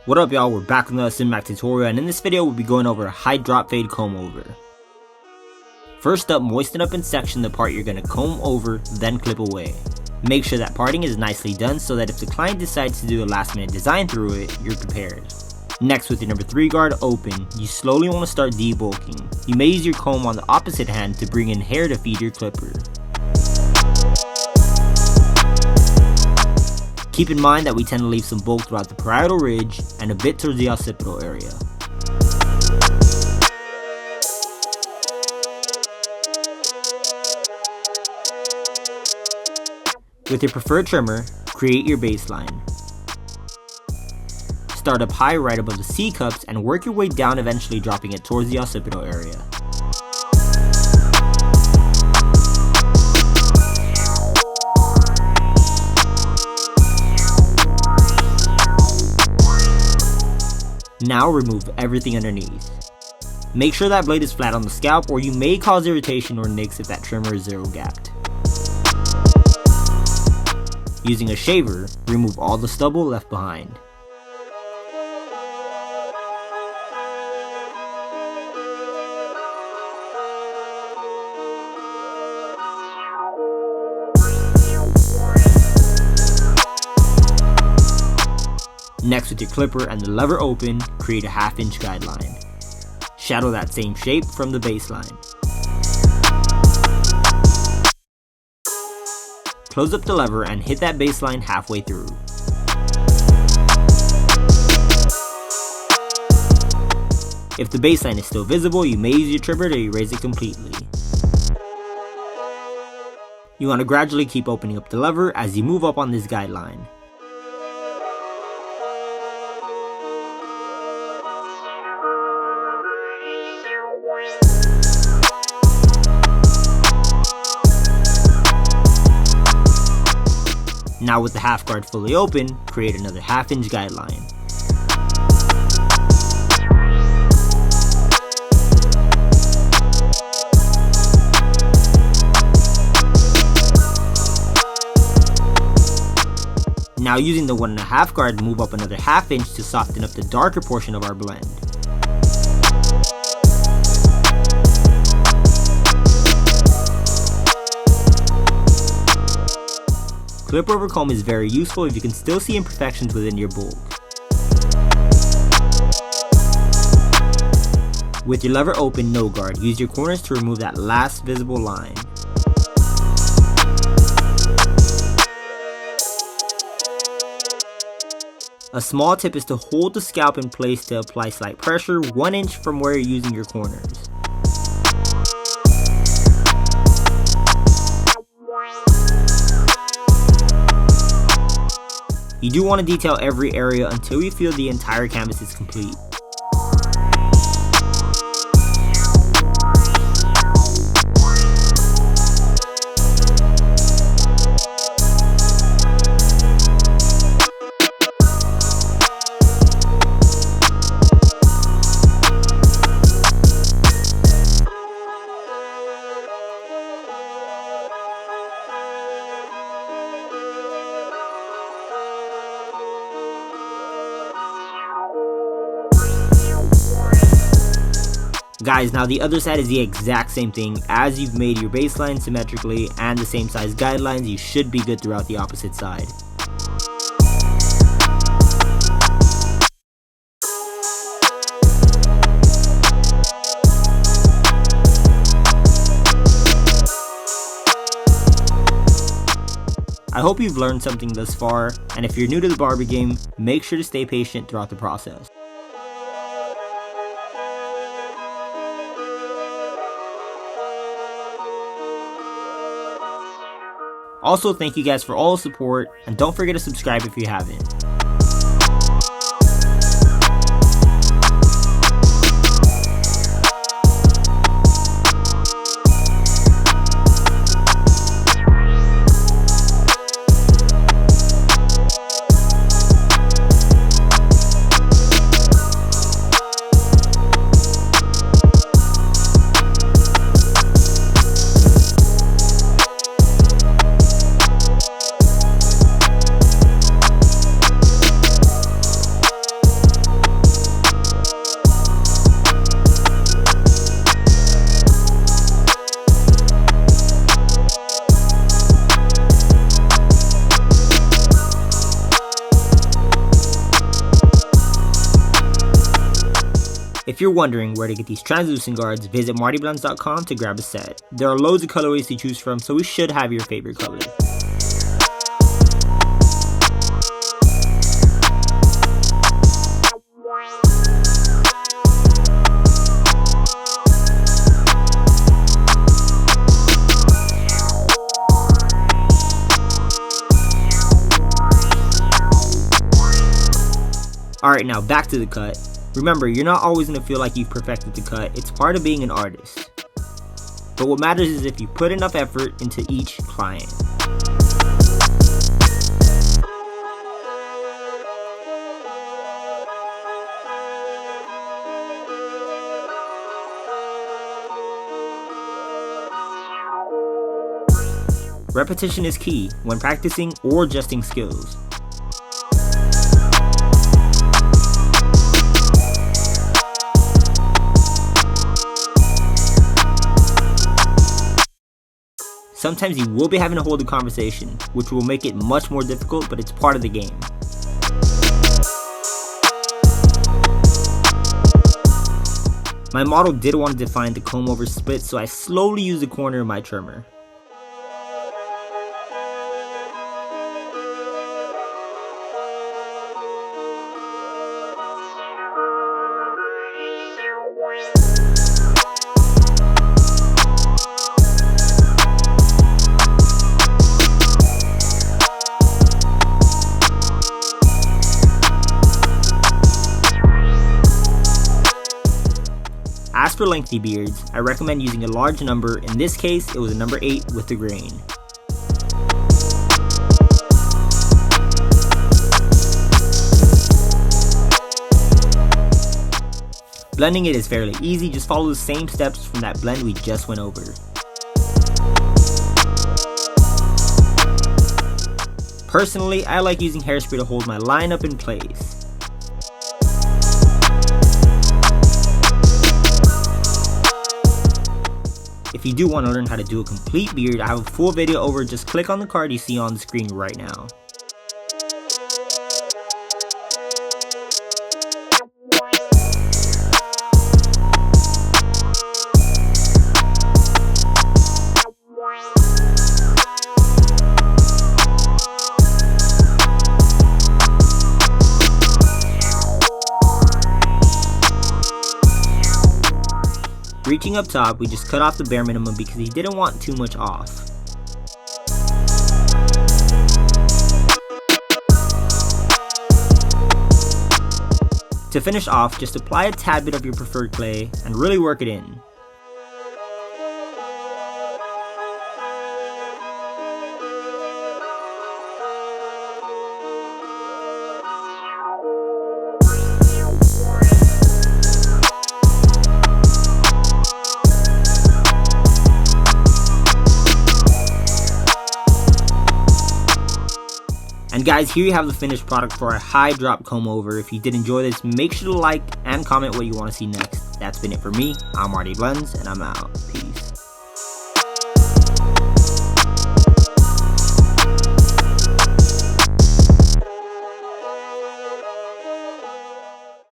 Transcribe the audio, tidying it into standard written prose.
What up y'all, we're back with another Cinematic tutorial, and in this video we'll be going over a high drop fade comb over. First up, moisten up and section the part you're going to comb over, then clip away. Make sure that parting is nicely done so that if the client decides to do a last minute design through it, you're prepared. Next, with your number 3 guard open, you slowly want to start debulking. You may use your comb on the opposite hand to bring in hair to feed your clipper. Keep in mind that we tend to leave some bulk throughout the parietal ridge and a bit towards the occipital area. With your preferred trimmer, create your baseline. Start up high right above the C cups and work your way down, eventually dropping it towards the occipital area. Now remove everything underneath. Make sure that blade is flat on the scalp, or you may cause irritation or nicks if that trimmer is zero gapped. Using a shaver, remove all the stubble left behind. Next, with your clipper and the lever open, create a 1/2 inch guideline. Shadow that same shape from the baseline. Close up the lever and hit that baseline halfway through. If the baseline is still visible, you may use your trimmer to erase it completely. You want to gradually keep opening up the lever as you move up on this guideline. Now with the half guard fully open, create another 1/2 inch guideline. Now using the 1.5 guard, move up another 1/2 inch to soften up the darker portion of our blend. Clip over comb is very useful if you can still see imperfections within your bulk. With your lever open, no guard, use your corners to remove that last visible line. A small tip is to hold the scalp in place to apply slight pressure 1 inch from where you're using your corners. You do want to detail every area until you feel the entire canvas is complete. Guys, now the other side is the exact same thing. As you've made your baseline symmetrically and the same size guidelines, you should be good throughout the opposite side. I hope you've learned something thus far, and if you're new to the barber game, make sure to stay patient throughout the process. Also, thank you guys for all the support, and don't forget to subscribe if you haven't. If you're wondering where to get these translucent guards, visit MartyBlendz.com to grab a set. There are loads of colorways to choose from, so we should have your favorite color. Alright, now back to the cut. Remember, you're not always going to feel like you've perfected the cut. It's part of being an artist. But what matters is if you put enough effort into each client. Repetition is key when practicing or adjusting skills. Sometimes you will be having to hold a conversation, which will make it much more difficult, but it's part of the game. My model did want to define the comb over split, so I slowly used the corner of my trimmer. As for lengthy beards, I recommend using a large number. In this case, it was a number 8 with the grain. Blending it is fairly easy, just follow the same steps from that blend we just went over. Personally, I like using hairspray to hold my line up in place. If you do want to learn how to do a complete beard, I have a full video over. Just click on the card you see on the screen right now. Reaching up top, we just cut off the bare minimum because he didn't want too much off. To finish off, just apply a tad bit of your preferred clay and really work it in. And guys, here you have the finished product for our high drop comb over. If you did enjoy this, make sure to like and comment what you want to see next. That's been it for me. I'm MartyBlendz, and I'm out. Peace.